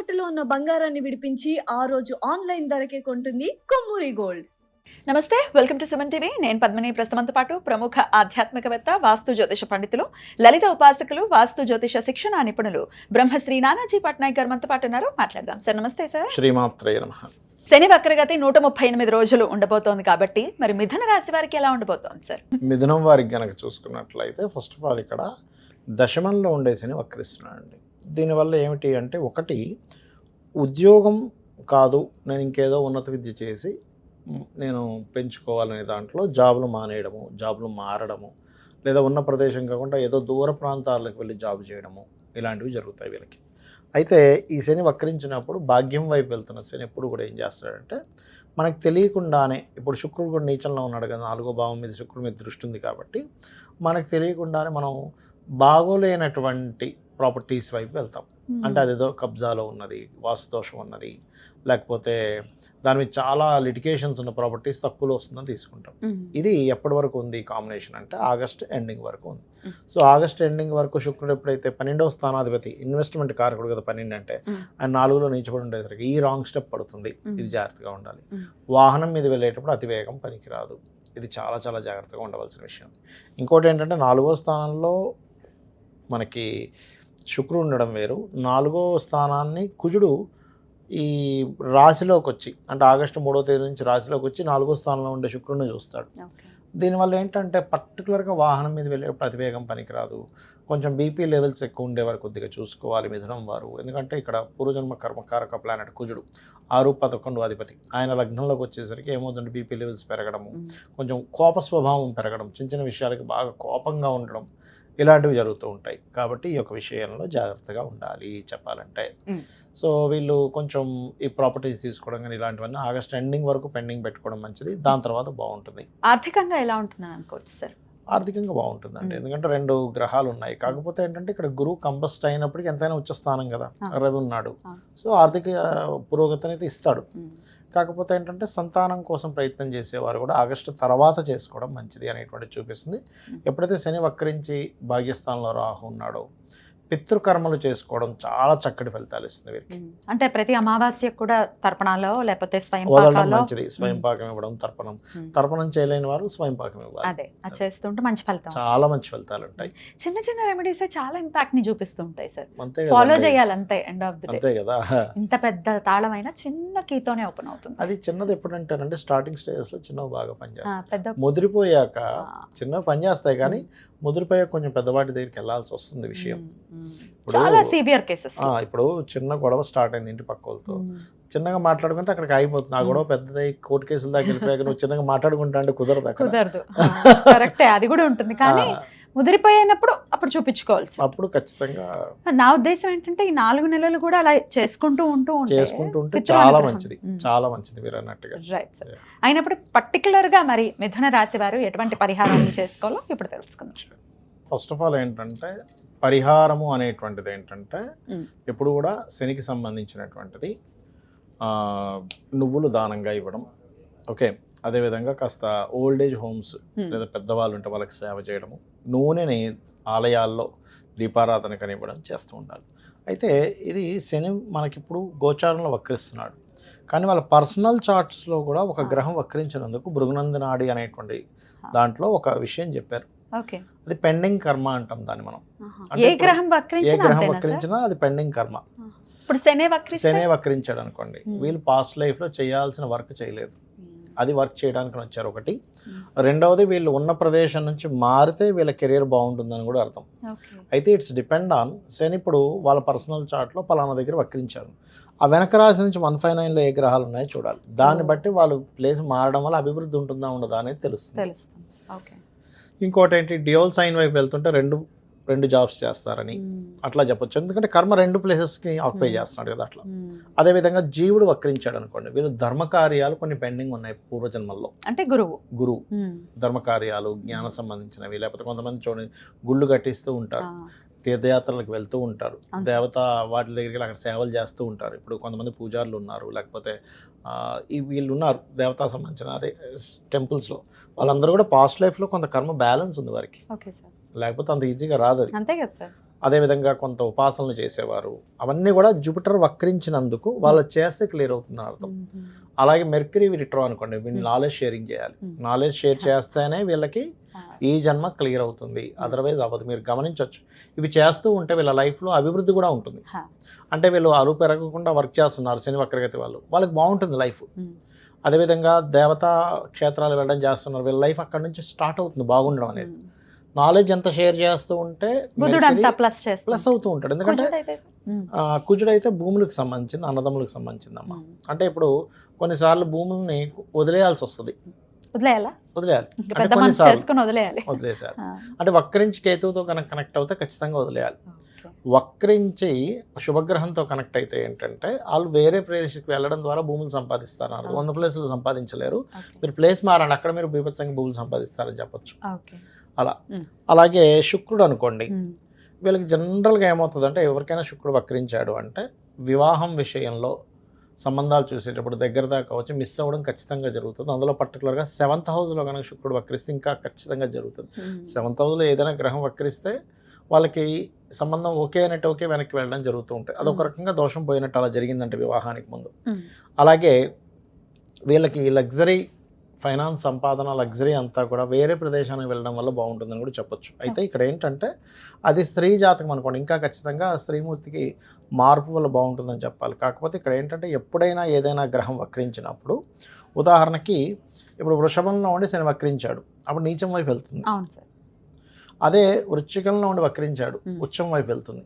తాకట్టులో ఉన్న బంగారాన్ని విడిపించి ఆ రోజు ఆన్లైన్ ధరకే కొంటుంది కొమ్మూరి గోల్డ్. నమస్తే, వెల్కమ్ టు సుమన్ టీవీ. నేను పద్మిని. ప్రస్తుతంతో పాటు ప్రముఖ ఆధ్యాత్మికవేత్త, వాస్తు జ్యోతిష పండితులు, లలిత ఉపాసకులు, వాస్తు జ్యోతిష శిక్షణ నిపుణులు బ్రహ్మశ్రీ నానాజీ పట్నాయక్ గారు మనతో పాటు ఉన్నారు. మాట్లాడదాం. సార్ నమస్తే. సార్ శ్రీమాత్రే నమః. శని వక్రగతి 138 రోజులు ఉండబోతోంది కాబట్టి మరి మిథున రాశి వారికి ఎలా ఉండబోతోంది సార్? మిథునం వారికి గనక చూసుకున్నట్లయితే ఫస్ట్ ఆఫ్ ఆల్ ఇక్కడ దశమంలో ఉండే శని వక్రిస్తున్నాడండి. దీనివల్ల ఏమిటి అంటే, ఒకటి ఉద్యోగం కాదు, నేను ఇంకేదో ఉన్నత విద్య చేసి నేను పెంచుకోవాలనే దాంట్లో జాబులు మానేయడము, జాబులు మారడము, లేదా ఉన్న ప్రదేశం కాకుండా ఏదో దూర ప్రాంతాలకు వెళ్ళి జాబ్ చేయడము, ఇలాంటివి జరుగుతాయి వీళ్ళకి. అయితే ఈ శని వక్రించినప్పుడు భాగ్యం వైపు వెళ్తున్న శని ఎప్పుడు కూడా ఏం చేస్తాడంటే, మనకు తెలియకుండానే, ఇప్పుడు శుక్రుడు కూడా నీచంలో ఉన్నాడు కదా, 4వ భావం మీద శుక్రుడి మీద దృష్టి ఉంది కాబట్టి మనకు తెలియకుండానే మనం బాగోలేనటువంటి ప్రాపర్టీస్ వైపు వెళ్తాం. అంటే అదేదో కబ్జాలో ఉన్నది, వాస్తుదోషం ఉన్నది, లేకపోతే దాని మీద చాలా లిటిగేషన్స్ ఉన్న ప్రాపర్టీస్ తక్కువలో వస్తుందని తీసుకుంటాం. ఇది ఎప్పటి వరకు ఉంది కాంబినేషన్ అంటే ఆగస్ట్ ఎండింగ్ వరకు ఉంది. సో ఆగస్ట్ ఎండింగ్ వరకు శుక్రుడు ఎప్పుడైతే 12వ స్థానాధిపతి, ఇన్వెస్ట్మెంట్ కారకుడు కదా 12 అంటే, ఆయన 4లో నీచబడి ఉండేసరికి ఈ రాంగ్ స్టెప్ పడుతుంది. ఇది జాగ్రత్తగా ఉండాలి. వాహనం మీద వెళ్ళేటప్పుడు అతివేగం పనికిరాదు. ఇది చాలా చాలా జాగ్రత్తగా ఉండవలసిన విషయం. ఇంకోటి ఏంటంటే, 4వ స్థానంలో మనకి శుక్రుడు ఉండడం వేరు, 4వ స్థానాన్ని కుజుడు ఈ రాశిలోకి వచ్చి, అంటే ఆగస్టు 3వ తేదీ నుంచి రాశిలోకి వచ్చి 4వ స్థానంలో ఉండే శుక్రుడిని చూస్తాడు. దీనివల్ల ఏంటంటే, పర్టికులర్గా వాహనం మీద వెళ్ళేటప్పుడు అతివేగం పనికిరాదు. కొంచెం బీపీ లెవెల్స్ ఎక్కువ ఉండే వారు కొద్దిగా చూసుకోవాలి మిథునం వారు. ఎందుకంటే ఇక్కడ పూర్వజన్మ కర్మకారక ప్లానెట్ కుజుడు 6-11 అధిపతి, ఆయన లగ్నంలోకి వచ్చేసరికి ఏమవుతుందంటే బీపీ లెవెల్స్ పెరగడము, కొంచెం కోప స్వభావం పెరగడం, చిన్న చిన్న విషయాలకి బాగా కోపంగా ఉండడం, ఇలాంటివి జరుగుతూ ఉంటాయి. కాబట్టి ఈ యొక్క విషయంలో జాగ్రత్తగా ఉండాలి చెప్పాలంటే. సో వీళ్ళు కొంచెం ఈ ప్రాపర్టీస్ తీసుకోవడం కానీ ఇలాంటివన్నీ ఆగస్ట్ ఎండింగ్ వరకు పెండింగ్ పెట్టుకోవడం మంచిది. దాని తర్వాత బాగుంటుంది. ఆర్థికంగా ఎలా ఉంటుందని అనుకోవచ్చు సార్? ఆర్థికంగా బాగుంటుందండి, ఎందుకంటే 2 గ్రహాలు ఉన్నాయి. కాకపోతే ఏంటంటే, ఇక్కడ గురువు కంబస్ట్ అయినప్పటికీ ఎంతైనా ఉచ్చ స్థానం కదా, రవి ఉన్నాడు. సో ఆర్థిక పురోగతిని అయితే ఇస్తాడు. కాకపోతే ఏంటంటే, సంతానం కోసం ప్రయత్నం చేసేవారు కూడా ఆగస్టు తర్వాత చేసుకోవడం మంచిది అనేటువంటి చూపిస్తుంది. ఎప్పుడైతే శని వక్రించి భాగ్యస్థానంలో రాహు ఉన్నాడో, పితృకర్మలు చేసుకోవడం చాలా చక్కటి ఫలితాలు ఇస్తుంది వీరికి. అంటే ప్రతి అమావాస్య కూడా తర్పణాలో లేకపోతే స్వయం వదలడం మంచిది. స్వయం పాకం ఇవ్వడం, తర్పణం చేయలేని వారు స్వయం పాకం ఇవ్వాలి. అదే అది చేస్తుంటే మంచి ఫలితం, చాలా మంచి ఫలితాలు ఉంటాయి. చిన్న చిన్న రెమెడీస్ చాలా ఇంపాక్ట్ ని చూపిస్తుంటాయి సార్. అంతే ఫాలో చేయాలి అంతే. ఎండ్ ఆఫ్ ది డే అంతే కదా. ఇంత పెద్ద తాళమైనా చిన్న కీతోనే ఓపెన్ అవుతుంది. అది చిన్నది ఎప్పుడంటారంటే, స్టార్టింగ్ స్టేజెస్ లో చిన్నవి బాగా పనిచేస్తాయి. పెద్ద ముదిరిపోయాక చిన్నవి పనిచేస్తాయి, కానీ ముదిరిపోయాక కొంచెం పెద్దవాటి దగ్గరికి వెళ్ళాల్సి వస్తుంది విషయం. చాలా సివియర్ కేసెస్. ఇప్పుడు చిన్న గొడవ స్టార్ట్ అయింది ఇంటి పక్క వాళ్ళతో, చిన్నగా మాట్లాడుకుంటే అక్కడికి అయిపోతుంది. ఆ గొడవ పెద్దదై కోర్టు కేసుల దాకా వెళ్ళిపోయాక నువ్వు చిన్నగా మాట్లాడుకుంటా అంటే కుదరదు. కరెక్టే, అది కూడా ఉంటుంది. కానీ ముదిరిపోయినప్పుడు అప్పుడు చూపించుకోవాల్సి, అప్పుడు ఖచ్చితంగా. నా ఉద్దేశం ఏంటంటే, ఈ 4 నెలలు కూడా అలా చేసుకుంటూ ఉంటే చాలా మంచిది, చాలా మంచిది మీరు అన్నట్టుగా. Right sir. అయినప్పుడు పర్టికులర్ గా మరి మిథున రాశి వారు ఎటువంటి పరిహారాన్ని చేసుకోవాలో ఇప్పుడు తెలుసుకుందాం. ఫస్ట్ ఆఫ్ ఆల్ ఏంటంటే, పరిహారము అనేటువంటిది ఏంటంటే, ఎప్పుడు కూడా శనికి సంబంధించినటువంటిది నువ్వులు దానంగా ఇవ్వడం. ఓకే, అదేవిధంగా కాస్త ఓల్డ్ ఏజ్ హోమ్స్ లేదా పెద్దవాళ్ళు ఉంటే వాళ్ళకి సేవ చేయడము, నూనెని ఆలయాల్లో దీపారాధన కనివ్వడం చేస్తూ ఉండాలి. అయితే ఇది శని మనకిప్పుడు గోచారంలో వక్రిస్తున్నాడు, కానీ వాళ్ళ పర్సనల్ చార్ట్స్లో కూడా ఒక గ్రహం వక్రించినందుకు భృగునందనాడి అనేటువంటి దాంట్లో ఒక విషయం చెప్పారు. అది పెండింగ్ కర్మ అంటాం దాన్ని మనం. ఏ గ్రహం వక్రించినా అది పెండింగ్ కర్మ. ఇప్పుడు శనే వక్రించాడు అనుకోండి, వీళ్ళు పాస్ట్ లైఫ్ లో చేయాల్సిన వర్క్ చేయలేదు, అది వర్క్ చేయడానికి వచ్చారు ఒకటి. రెండవది, వీళ్ళు ఉన్న ప్రదేశం నుంచి మారితే వీళ్ళ కెరీర్ బాగుంటుందని కూడా అర్థం. అయితే ఇట్స్ డిపెండ్ ఆన్ శని. ఇప్పుడు వాళ్ళ పర్సనల్ చార్ట్లో పలానా దగ్గర వక్రించారు, ఆ వెనక రాశి నుంచి 159లో ఏ గ్రహాలు ఉన్నాయో చూడాలి. దాన్ని బట్టి వాళ్ళు ప్లేస్ మారడం వల్ల అభివృద్ధి ఉంటుందా ఉండదా అనేది తెలుస్తుంది. ఇంకోటి ఏంటి, డ్యూయల్ సైన్ వైపు వెళ్తుంటే రెండు జాబ్స్ చేస్తారని అట్లా చెప్పొచ్చు. ఎందుకంటే కర్మ 2 ప్లేసెస్కి ఆక్యుపై చేస్తున్నాడు కదా అట్లా. అదేవిధంగా జీవుడు వక్రించాడు అనుకోండి, వీళ్ళు ధర్మకార్యాలు కొన్ని పెండింగ్ ఉన్నాయి పూర్వజన్మల్లో. అంటే గురువు ధర్మకార్యాలు, జ్ఞాన సంబంధించినవి, లేకపోతే కొంతమంది చూడండి గుళ్ళు కట్టిస్తూ ఉంటారు, తీర్థయాత్రలకు వెళ్తూ ఉంటారు, దేవత వాటి దగ్గరికి అక్కడ సేవలు చేస్తూ ఉంటారు. ఇప్పుడు కొంతమంది పూజారులు ఉన్నారు, లేకపోతే వీళ్ళు ఉన్నారు దేవతా సంబంధించిన అదే టెంపుల్స్లో. వాళ్ళందరూ కూడా పాస్ట్ లైఫ్లో కొంత కర్మ బ్యాలెన్స్ ఉంది వారికి, లేకపోతే అంత ఈజీగా రాదు అది. అంతే కదా సార్. అదేవిధంగా కొంత ఉపాసనలు చేసేవారు, అవన్నీ కూడా జూపిటర్ వక్రించినందుకు వాళ్ళు చేస్తే క్లియర్ అవుతుంది అర్థం. అలాగే మెర్క్యూరీ రిట్రో అనుకోండి, వీళ్ళు నాలెడ్జ్ షేరింగ్ చేయాలి, నాలెడ్జ్ షేర్ చేస్తేనే వీళ్ళకి ఈ జన్మ క్లియర్ అవుతుంది, అదర్వైజ్ అవ్వదు. మీరు గమనించవచ్చు, ఇవి చేస్తూ ఉంటే వీళ్ళ లైఫ్లో అభివృద్ధి కూడా ఉంటుంది. అంటే వీళ్ళు అరువు పెరగకుండా వర్క్ చేస్తున్నారు శని వక్రగతి వాళ్ళకి బాగుంటుంది లైఫ్. అదేవిధంగా దేవతా క్షేత్రాలు వెళ్ళడం చేస్తున్నారు, వీళ్ళ లైఫ్ అక్కడ నుంచి స్టార్ట్ అవుతుంది బాగుండడం అనేది. నాలెడ్జ్ ఎంత షేర్ చేస్తూ ఉంటే ప్లస్ అవుతూ ఉంటాడు. ఎందుకంటే కుజుడైతే భూములకు సంబంధించింది, అన్నదమ్ములకు సంబంధించింది అమ్మ. అంటే ఇప్పుడు కొన్నిసార్లు భూముల్ని వదిలేయాల్సి వస్తుంది, వదిలేయాలి వదిలేసారు. అంటే వక్రించి కేతువుతో కనెక్ట్ అవుతే ఖచ్చితంగా వదిలేయాలి. వక్రించి శుభగ్రహంతో కనెక్ట్ అయితే ఏంటంటే వాళ్ళు వేరే ప్రదేశానికి వెళ్ళడం ద్వారా భూములు సంపాదిస్తారు. 100 ప్లేసులు సంపాదించలేరు, మీరు ప్లేస్ మారండి, అక్కడ మీరు బీభత్సంగా భూములు సంపాదిస్తారని చెప్పొచ్చు. అలా అలాగే శుక్రుడు అనుకోండి, వీళ్ళకి జనరల్గా ఏమవుతుందంటే ఎవరికైనా శుక్రుడు వక్రించాడు అంటే వివాహం విషయంలో సంబంధాలు చూసేటప్పుడు దగ్గర దాకా వచ్చి మిస్ అవ్వడం ఖచ్చితంగా జరుగుతుంది. అందులో పర్టికులర్గా 7th హౌస్లో కనుక శుక్రుడు వక్రిస్తే ఇంకా ఖచ్చితంగా జరుగుతుంది. 7th హౌస్లో ఏదైనా గ్రహం వక్రిస్తే వాళ్ళకి సంబంధం ఓకే అనేట్టు ఓకే వెనక్కి వెళ్ళడం జరుగుతూ ఉంటాయి. అదొక రకంగా దోషం పోయినట్టు అలా జరిగిందంటే వివాహానికి ముందు. అలాగే వీళ్ళకి లగ్జరీ ఫైనాన్స్ సంపాదన లగ్జరీ అంతా కూడా వేరే ప్రదేశానికి వెళ్ళడం వల్ల బాగుంటుందని కూడా చెప్పొచ్చు. అయితే ఇక్కడ ఏంటంటే అది స్త్రీ జాతకం అనుకోండి, ఇంకా ఖచ్చితంగా స్త్రీమూర్తికి మార్పు వల్ల బాగుంటుందని చెప్పాలి. కాకపోతే ఇక్కడ ఏంటంటే ఎప్పుడైనా ఏదైనా గ్రహం వక్రించినప్పుడు, ఉదాహరణకి ఇప్పుడు వృషభంలో ఉండి శని వక్రించాడు, అప్పుడు నీచం వైపు వెళ్తుంది. అదే వృశ్చికంలో ఉండి వక్రించాడు, ఉచ్చం వైపు వెళ్తుంది.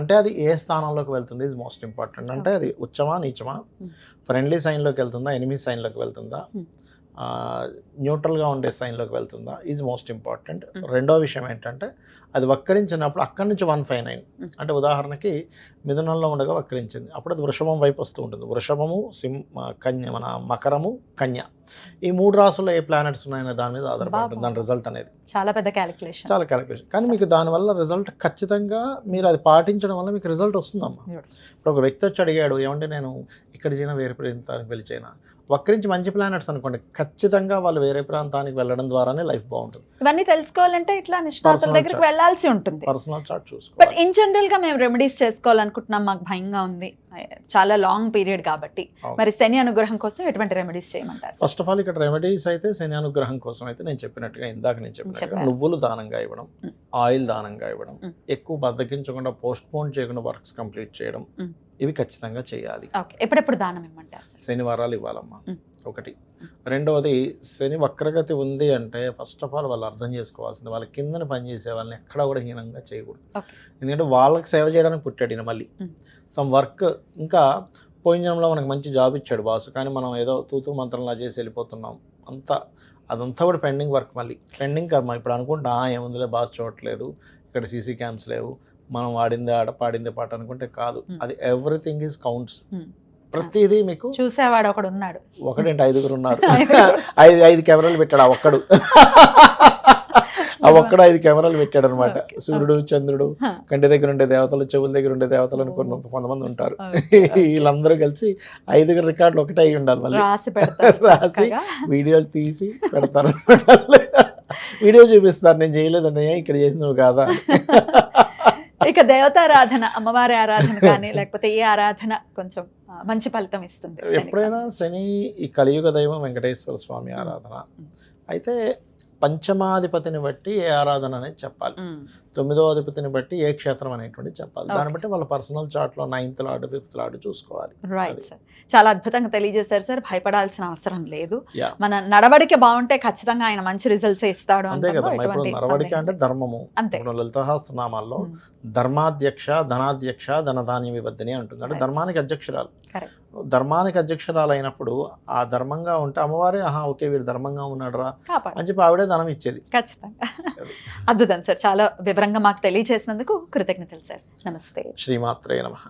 అంటే అది ఏ స్థానంలోకి వెళ్తుంది ఈజ్ మోస్ట్ ఇంపార్టెంట్. అంటే అది ఉచ్చమా నీచమా, ఫ్రెండ్లీ సైన్లోకి వెళ్తుందా, ఎనిమీ సైన్లోకి వెళ్తుందా, న్యూట్రల్గా ఉండే సైన్లోకి వెళ్తుందా ఈజ్ మోస్ట్ ఇంపార్టెంట్. రెండో విషయం ఏంటంటే అది వక్రించినప్పుడు అక్కడి నుంచి 159, అంటే ఉదాహరణకి మిథునంలో ఉండగా వక్రించింది, అప్పుడు అది వృషభం వైపు వస్తూ ఉంటుంది. వృషభము, కన్య, మన మకరము, కన్య, ఈ 3 రాసుల్లో ఏ ప్లానెట్స్ ఉన్నాయనే దాని మీద ఆధారపడుతుంది దాని రిజల్ట్ అనేది. చాలా పెద్ద క్యాలిక్యులేషన్, చాలా క్యాలిక్యులేషన్. కానీ మీకు దానివల్ల రిజల్ట్ ఖచ్చితంగా మీరు అది పాటించడం వల్ల మీకు రిజల్ట్ వస్తుందమ్మా. ఇప్పుడు ఒక వ్యక్తి వచ్చి అడిగాడు, ఏమంటే నేను ఇక్కడ చేయనా వేరే ప్రాంతానికి వెళ్ళి చేయనా, వక్రించి మంచి ప్లానెట్స్ అనుకోండి, ఖచ్చితంగా వాళ్ళు వేరే ప్రాంతానికి వెళ్ళడం ద్వారానే లైఫ్ బాగుంటుంది. ఇవన్నీ తెలుసుకోవాలంటే ఇట్లా నిష్ణాతుల దగ్గరికి వెళ్ళాల్సి ఉంటుంది. పర్సనల్ చార్ట్ చూసుకోవాలి. బట్ ఇన్ జనరల్ గా మేము రెమెడీస్ చేసుకోవాలనుకుంటున్నాం, మాకు భయంగా ఉంది, చాలా లాంగ్ పీరియడ్ కాబట్టి, మరి శని అనుగ్రహం కోసం ఎటువంటి రెమెడీస్ చేయమంటారు? ఫస్ట్ ఆఫ్ ఆల్ ఇక్కడ రెమెడీస్ అయితే శని అనుగ్రహం కోసం అయితే నేను చెప్పినట్టుగా నేను చెప్పినట్టుగా నువ్వులు దానంగా ఇవ్వడం, ఆయిల్ దానంగా ఇవ్వడం, ఎక్కువ బద్దకించకుండా పోస్ట్ పోన్ చేయకుండా వర్క్స్ కంప్లీట్ చేయడం, ఇవి ఖచ్చితంగా చేయాలి. ఎప్పుడెప్పుడు దానం ఇవ్వమంటారు? శనివారాలు ఇవ్వాలమ్మా ఒకటి. రెండవది శని వక్రగతి ఉంది అంటే ఫస్ట్ ఆఫ్ ఆల్ వాళ్ళు అర్థం చేసుకోవాల్సింది, వాళ్ళ కిందన పనిచేసే వాళ్ళని ఎక్కడా కూడా హీనంగా చేయకూడదు. ఎందుకంటే వాళ్ళకి సేవ చేయడానికి పుట్టాడు ఈయన. మళ్ళీ సమ్ వర్క్, ఇంకా పోయిన జన్మలో మనకు మంచి జాబ్ ఇచ్చాడు బాస్, కానీ మనం ఏదో తూతూ మంత్రంలా చేసి వెళ్ళిపోతున్నాం, అదంతా కూడా పెండింగ్ వర్క్, మళ్ళీ పెండింగ్ కర్మ. ఇప్పుడు అనుకుంటా ఏముందిలే బాస్ చూడట్లేదు, ఇక్కడ సీసీ క్యామ్స్ లేవు, మనం వాడిందే ఆట పాడిందే పాట అనుకుంటే కాదు, అది ఎవ్రీథింగ్ ఈజ్ కౌంట్స్. ప్రతిదీ మీకు చూసేవాడు ఒకడు ఉన్నాడు, ఒకటేంటి 5 ఉన్నారు, 5 కెమెరాలు పెట్టాడు ఆ ఒక్కడు. ఆ ఒక్కడు 5 కెమెరాలు పెట్టాడు అనమాట. సూర్యుడు, చంద్రుడు, కంటి దగ్గర ఉండే దేవతలు, చెవుల దగ్గర ఉండే దేవతలు అని కొంతమంది ఉంటారు. వీళ్ళందరూ కలిసి 5 రికార్డులు ఒకటే అయి ఉండాలి. మళ్ళీ రాసి వీడియోలు తీసి పెడతారు, వీడియో చూపిస్తారు, నేను చేయలేదండి, ఇక్కడ చేసి నువ్వు కాదా. ఇక దేవతారాధన, అమ్మవారి ఆరాధన కానీ లేకపోతే ఏ ఆరాధన కొంచెం మంచి ఫలితం ఇస్తుంది? ఎప్పుడైనా శని ఈ కలియుగ దైవం వెంకటేశ్వర స్వామి ఆరాధన అయితే పంచమాధిపతిని బట్టి ఏ ఆరాధన అనేది చెప్పాలి, 9వ అధిపతిని బట్టి ఏ క్షేత్రం అనేటువంటి చెప్పాలి. దాన్ని బట్టి వాళ్ళ పర్సనల్ చార్ట్ లో 9th లార్డ్ 5th లార్డ్ చూసుకోవాలి. రైట్ సార్, చాలా అద్భుతంగా తెలియజేశారు సార్. భయపడాల్సిన అవసరం లేదు, మన నడవడిక బాగుంటే ఖచ్చితంగా ఆయన మంచి రిజల్ట్స్ ఇస్తాడు. అంతే కదా, ఇప్పుడు నడవడిక అంటే ధర్మము. ఇప్పుడు లలితాసహస్రనామాల్లో ధర్మాధ్యక్ష, ధనాధ్యక్ష, ధనధాన్య విబద్ధిని అంటుంది. అంటే ధర్మానికి అధ్యక్షురాలు. ధర్మానికి అధ్యక్షురాలు అయినప్పుడు ఆ ధర్మంగా ఉంటే అమ్మవారే ఓకే వీడు ధర్మంగా ఉన్నాడు రా అని చెప్పి ఆవిడే ధనం ఇచ్చేది. ఖచ్చితంగా. అద్భుతం సార్, చాలా వివరంగా మాకు తెలియజేసినందుకు కృతజ్ఞతలు సార్. నమస్తే. శ్రీమాత్రే నమః.